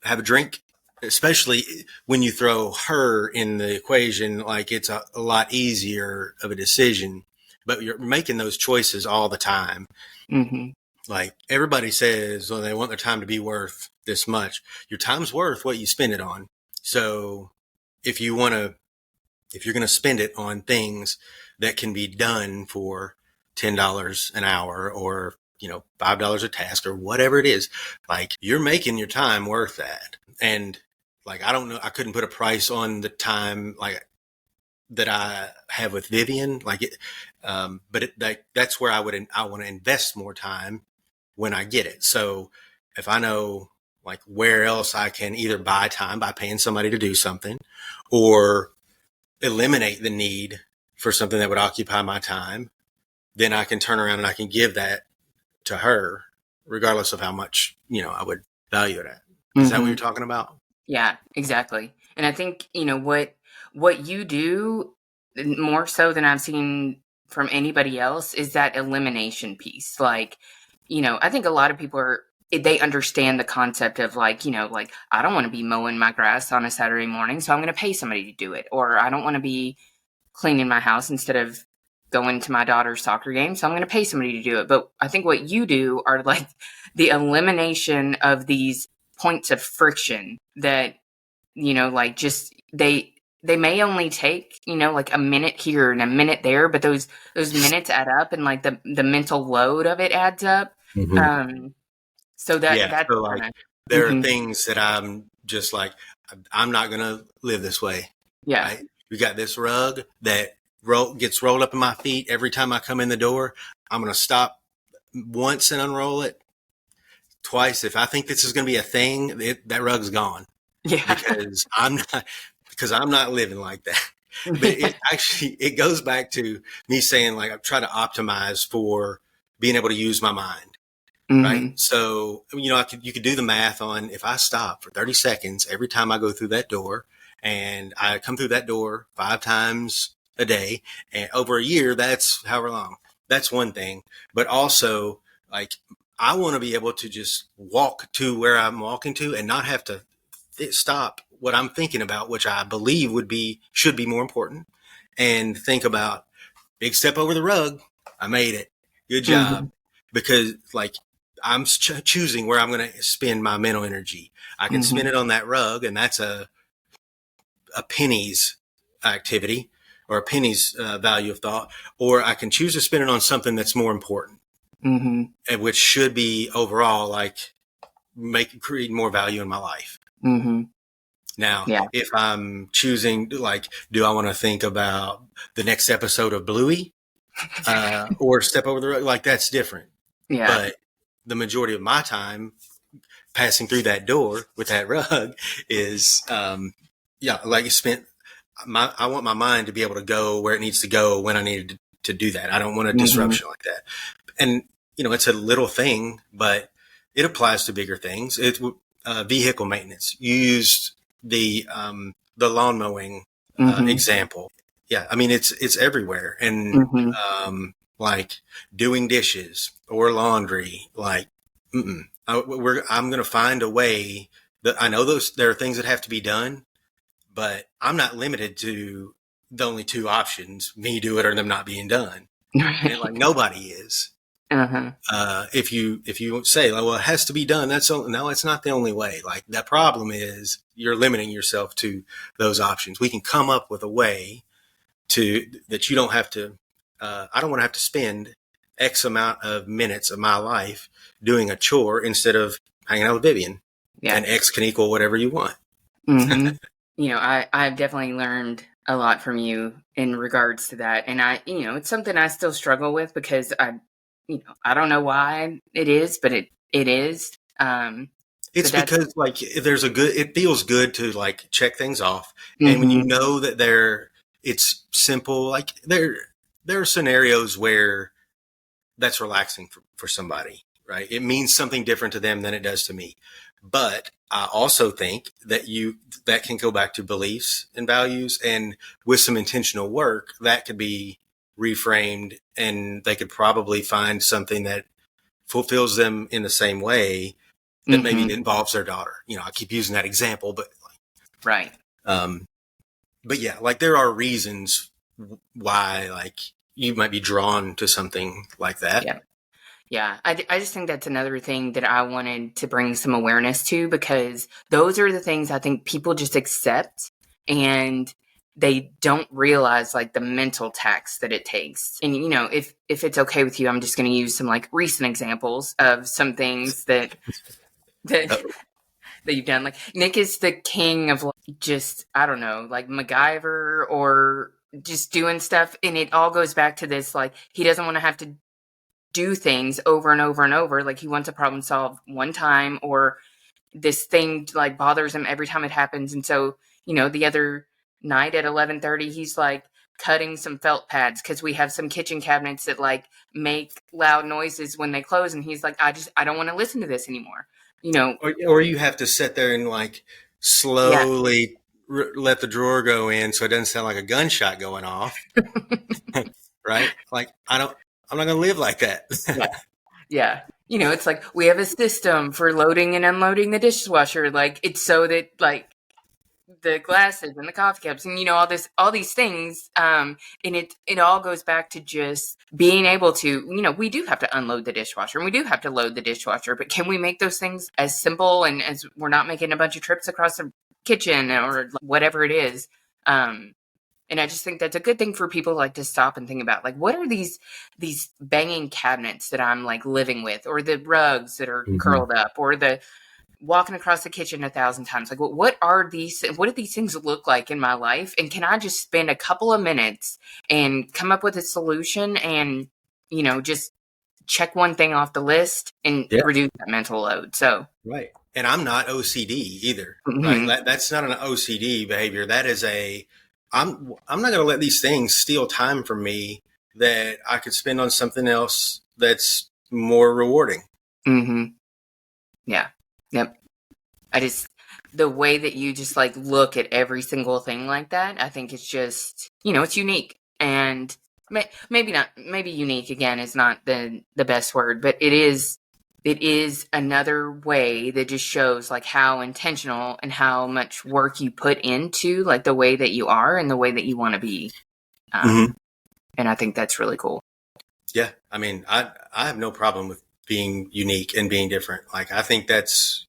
have a drink, especially when you throw her in the equation. Like it's a lot easier of a decision, but you're making those choices all the time. Mm-hmm. Like everybody says, well, they want their time to be worth this much. Your time's worth what you spend it on. So if you want to, if you're going to spend it on things that can be done for $10 an hour or, $5 a task or whatever it is, like you're making your time worth that. And like, I don't know, I couldn't put a price on the time like that I have with Vivian, like it, but that's where I want to invest more time when I get it. So if I know like where else I can either buy time by paying somebody to do something or eliminate the need for something that would occupy my time, then I can turn around and I can give that to her, regardless of how much, I would value it at. Is that what you're talking about? Yeah, exactly. And I think, what you do more so than I've seen from anybody else is that elimination piece. Like, I think a lot of people they understand the concept of like, like I don't want to be mowing my grass on a Saturday morning, so I'm going to pay somebody to do it. Or I don't want to be cleaning my house instead of going to my daughter's soccer game, so I'm going to pay somebody to do it. But I think what you do are like the elimination of these points of friction that, like just they may only take, like a minute here and a minute there, but those minutes add up and like the mental load of it adds up. Mm-hmm. So that's So like kinda, there are things that I'm just like, I'm not going to live this way. yeah. Right? We got this rug that gets rolled up in my feet every time I come in the door. I'm going to stop once and unroll it. Twice. If I think this is going to be a thing, that rug's gone Yeah. because I'm not living like that. But it goes back to me saying like, I'm trying to optimize for being able to use my mind. Right. So, you could do the math on if I stop for 30 seconds every time I go through that door and I come through that door 5 times a day and over a year, that's however long. That's one thing. But also like I want to be able to just walk to where I'm walking to and not have to stop what I'm thinking about, which I believe should be more important, and think about big step over the rug. I made it. Good job. Because like I'm choosing where I'm going to spend my mental energy. I can spend it on that rug, and that's a penny's activity or a penny's value of thought, or I can choose to spend it on something that's more important, which should be overall like create more value in my life. Now, Yeah. if I'm choosing like, do I want to think about the next episode of Bluey or step over the rug? Like that's different. Yeah. But the majority of my time passing through that door with that rug is, like spent. I want my mind to be able to go where it needs to go when I need to do that. I don't want a disruption like that. And it's a little thing, but it applies to bigger things. It's vehicle maintenance. You used the lawn mowing example. Yeah, I mean it's everywhere, and like doing dishes or laundry. Like, I'm going to find a way that I know there are things that have to be done, but I'm not limited to the only 2 options: me do it or them not being done. And like nobody is. If you say, like, well, it has to be done, no, it's not the only way. Like that problem is you're limiting yourself to those options. We can come up with a way that you don't have to. I don't want to have to spend X amount of minutes of my life doing a chore instead of hanging out with Vivian. Yeah. And X can equal whatever you want. I've definitely learned a lot from you in regards to that. And it's something I still struggle with because I don't know why it is, but it is. It's because like it feels good to like check things off. And when you know that it's simple, like there are scenarios where that's relaxing for somebody, right? It means something different to them than it does to me. But I also think that that can go back to beliefs and values, and with some intentional work that could be reframed, and they could probably find something that fulfills them in the same way, that maybe involves their daughter. I keep using that example, but right. But yeah, like there are reasons why like you might be drawn to something like that. Yeah. Yeah, I just think that's another thing that I wanted to bring some awareness to, because those are the things I think people just accept, and they don't realize like the mental tax that it takes. And if it's okay with you, I'm just going to use some like recent examples of some things that that that you've done. Like Nick is the king of like, just, I don't know, like MacGyver or just doing stuff, and it all goes back to this, like he doesn't want to have to do things over and over and over. Like he wants a problem solved one time, or this thing like bothers him every time it happens. And so, the other night at 11:30, he's like cutting some felt pads because we have some kitchen cabinets that like make loud noises when they close. And he's like, I don't want to listen to this anymore. Or you have to sit there and like slowly let the drawer go in so it doesn't sound like a gunshot going off. Right? Like I'm not going to live like that. Yeah. It's like we have a system for loading and unloading the dishwasher. Like it's so that like the glasses and the coffee cups and all these things. And it all goes back to just being able to, we do have to unload the dishwasher and we do have to load the dishwasher, but can we make those things as simple and as we're not making a bunch of trips across the kitchen or whatever it is. And I just think that's a good thing for people like to stop and think about, like, what are these banging cabinets that I'm like living with, or the rugs that are curled up, or the walking across the kitchen 1,000 times. Like, what do these things look like in my life? And can I just spend a couple of minutes and come up with a solution and, just check one thing off the list and reduce that mental load. So, right. And I'm not OCD either. Right? That's not an OCD behavior. That is I'm not going to let these things steal time from me that I could spend on something else that's more rewarding. Yeah. Yep. The way that you just like look at every single thing like that, I think it's just, it's unique. And maybe unique again is not the best word, but it is another way that just shows like how intentional and how much work you put into like the way that you are and the way that you want to be. And I think that's really cool. Yeah. I mean, I have no problem with being unique and being different. Like, I think that's,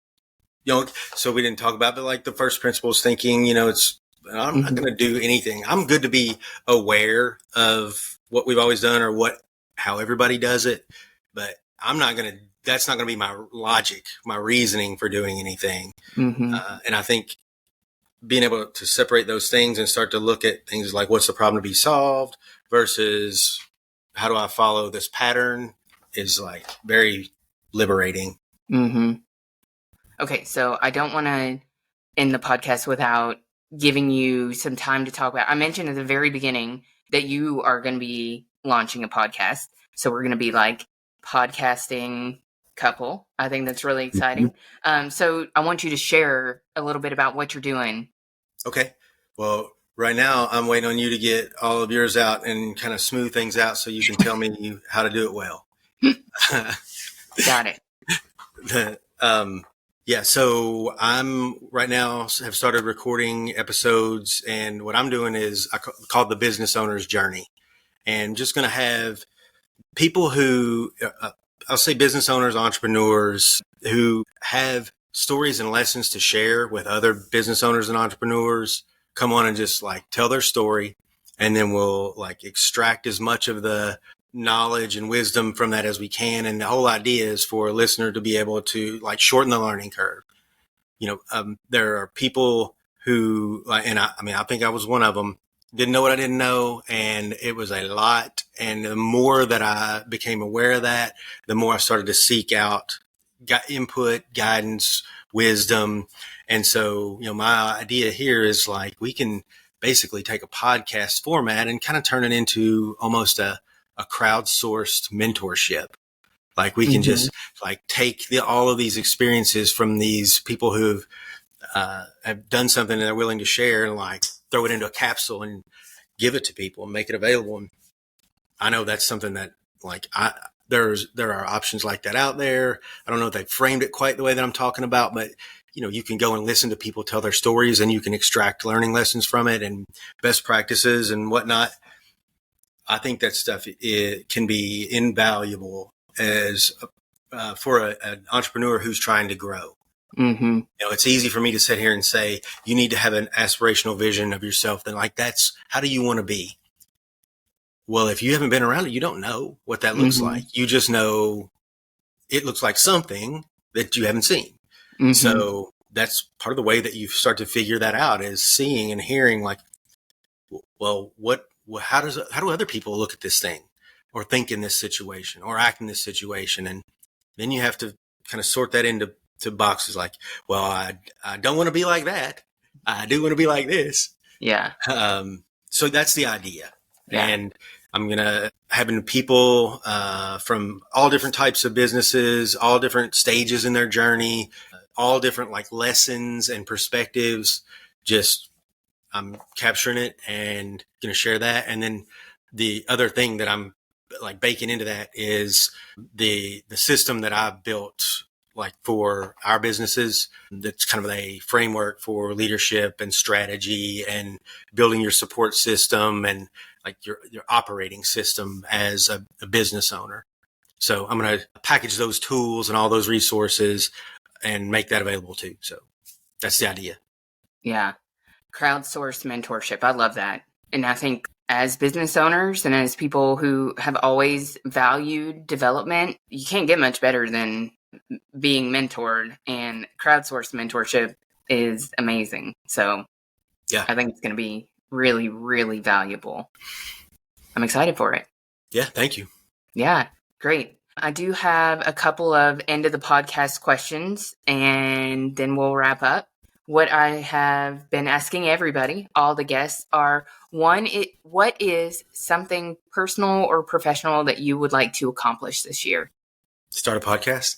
so we didn't talk about, but like the first principles thinking, I'm not going to do anything. I'm good to be aware of what we've always done or how everybody does it, but that's not going to be my logic, my reasoning for doing anything. And I think being able to separate those things and start to look at things like what's the problem to be solved versus how do I follow this pattern is like very liberating. Okay. So I don't want to end the podcast without giving you some time to talk about, I mentioned at the very beginning that you are going to be launching a podcast. So we're going to be like podcasting couple. I think that's really exciting. So I want you to share a little bit about what you're doing. Okay. Well, right now I'm waiting on you to get all of yours out and kind of smooth things out so you can tell me how to do it well. Got it. Yeah. So I'm right now have started recording episodes, and what I'm doing is called the Business Owner's Journey, and just going to have people who, I'll say business owners, entrepreneurs who have stories and lessons to share with other business owners and entrepreneurs come on and just like tell their story. And then we'll like extract as much of the knowledge and wisdom from that as we can. And the whole idea is for a listener to be able to like shorten the learning curve. There are people who, and I think I was one of them, didn't know what I didn't know. And it was a lot. And the more that I became aware of that, the more I started to seek out input, guidance, wisdom. And so, my idea here is like, we can basically take a podcast format and kind of turn it into almost a crowdsourced mentorship. Like we can just like take all of these experiences from these people who have done something and they're willing to share and like throw it into a capsule and give it to people and make it available. And I know that's something that like there are options like that out there. I don't know if they framed it quite the way that I'm talking about, but you can go and listen to people tell their stories, and you can extract learning lessons from it and best practices and whatnot. I think that stuff it can be invaluable as for an entrepreneur who's trying to grow. Mm-hmm. It's easy for me to sit here and say you need to have an aspirational vision of yourself. Then, that's how do you want to be? Well, if you haven't been around it, you don't know what that looks Mm-hmm. like. You just know it looks like something that you haven't seen. Mm-hmm. So that's part of the way that you start to figure that out is seeing and hearing well, how do other people look at this thing or think in this situation or act in this situation? And then you have to kind of sort that into boxes like, well, I don't want to be like that. I do want to be like this. Yeah. So that's the idea. Yeah. And I'm going to having people from all different types of businesses, all different stages in their journey, all different lessons and perspectives. Just I'm capturing it and going to share that. And then the other thing that I'm baking into that is the system that I've built for our businesses. That's kind of a framework for leadership and strategy and building your support system and your operating system as a business owner. So I'm going to package those tools and all those resources and make that available too. So that's the idea. Yeah. Crowdsourced mentorship. I love that. And I think as business owners and as people who have always valued development, you can't get much better than being mentored, and crowdsourced mentorship is amazing. So yeah, I think it's going to be really, really valuable. I'm excited for it. Yeah. Thank you. Yeah. Great. I do have a couple of end of the podcast questions, and then we'll wrap up. What I have been asking everybody, all the guests, are what is something personal or professional that you would like to accomplish this year? Start a podcast.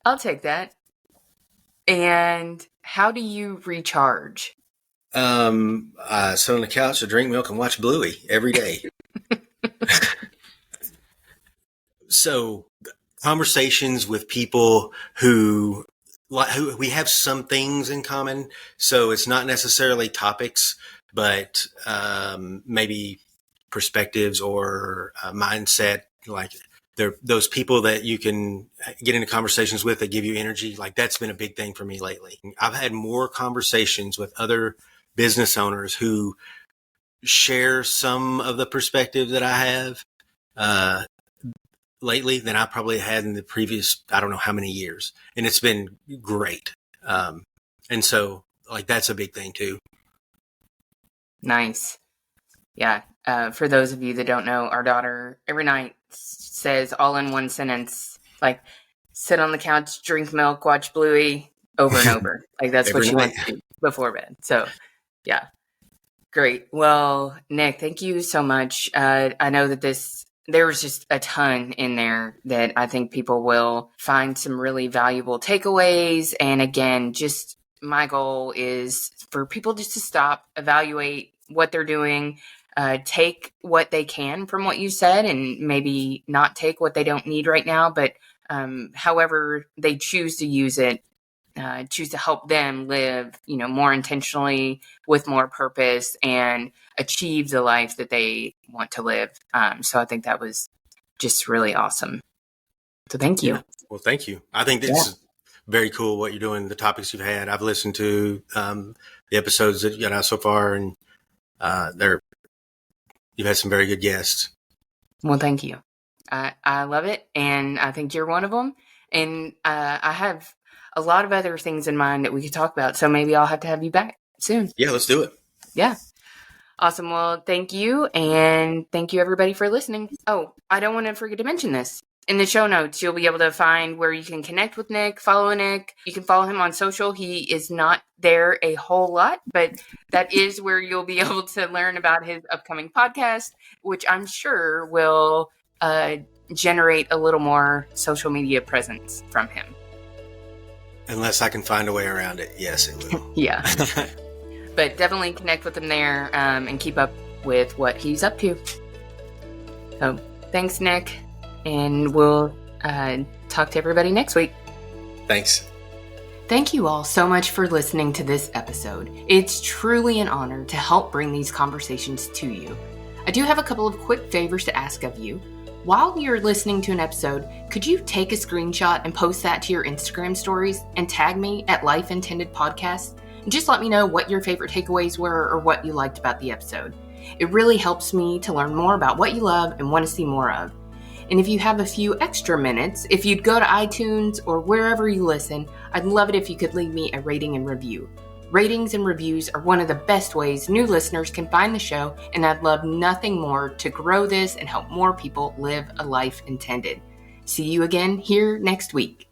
I'll take that. And how do you recharge? I sit on the couch to drink milk and watch Bluey every day. So conversations with people who we have some things in common. So it's not necessarily topics, but maybe perspectives or mindset. They're those people that you can get into conversations with that give you energy. That's been a big thing for me lately. I've had more conversations with other business owners who share some of the perspective that I have lately than I probably had in the previous, I don't know how many years. And it's been great. And so that's a big thing too. Nice. Yeah. For those of you that don't know, our daughter every night says all in one sentence, sit on the couch, drink milk, watch Bluey over and over. That's what she wants to do before bed. So yeah. Great. Well, Nick, thank you so much. I know that there was just a ton in there that I think people will find some really valuable takeaways. And again, just my goal is for people just to stop, evaluate what they're doing, take what they can from what you said, and maybe not take what they don't need right now, but however they choose to use it, choose to help them live, more intentionally with more purpose and achieve the life that they want to live. So I think that was just really awesome. So thank you. Yeah. Well, thank you. I think this is very cool what you're doing, the topics you've had. I've listened to the episodes that you got out so far, and you've had some very good guests. Well, thank you. I love it. And I think you're one of them. And I have a lot of other things in mind that we could talk about. So maybe I'll have to have you back soon. Yeah, let's do it. Yeah. Awesome. Well, thank you. And thank you everybody for listening. Oh, I don't want to forget to mention this. In the show notes, you'll be able to find where you can connect with Nick, follow Nick. You can follow him on social. He is not there a whole lot, but that is where you'll be able to learn about his upcoming podcast, which I'm sure will generate a little more social media presence from him. Unless I can find a way around it. Yes, it will. Yeah. But definitely connect with him there and keep up with what he's up to. So thanks, Nick. And we'll talk to everybody next week. Thanks. Thank you all so much for listening to this episode. It's truly an honor to help bring these conversations to you. I do have a couple of quick favors to ask of you. While you're listening to an episode, could you take a screenshot and post that to your Instagram stories and tag me at Life Intended Podcast? And just let me know what your favorite takeaways were or what you liked about the episode. It really helps me to learn more about what you love and want to see more of. And if you have a few extra minutes, if you'd go to iTunes or wherever you listen, I'd love it if you could leave me a rating and review. Ratings and reviews are one of the best ways new listeners can find the show, and I'd love nothing more to grow this and help more people live a life intended. See you again here next week.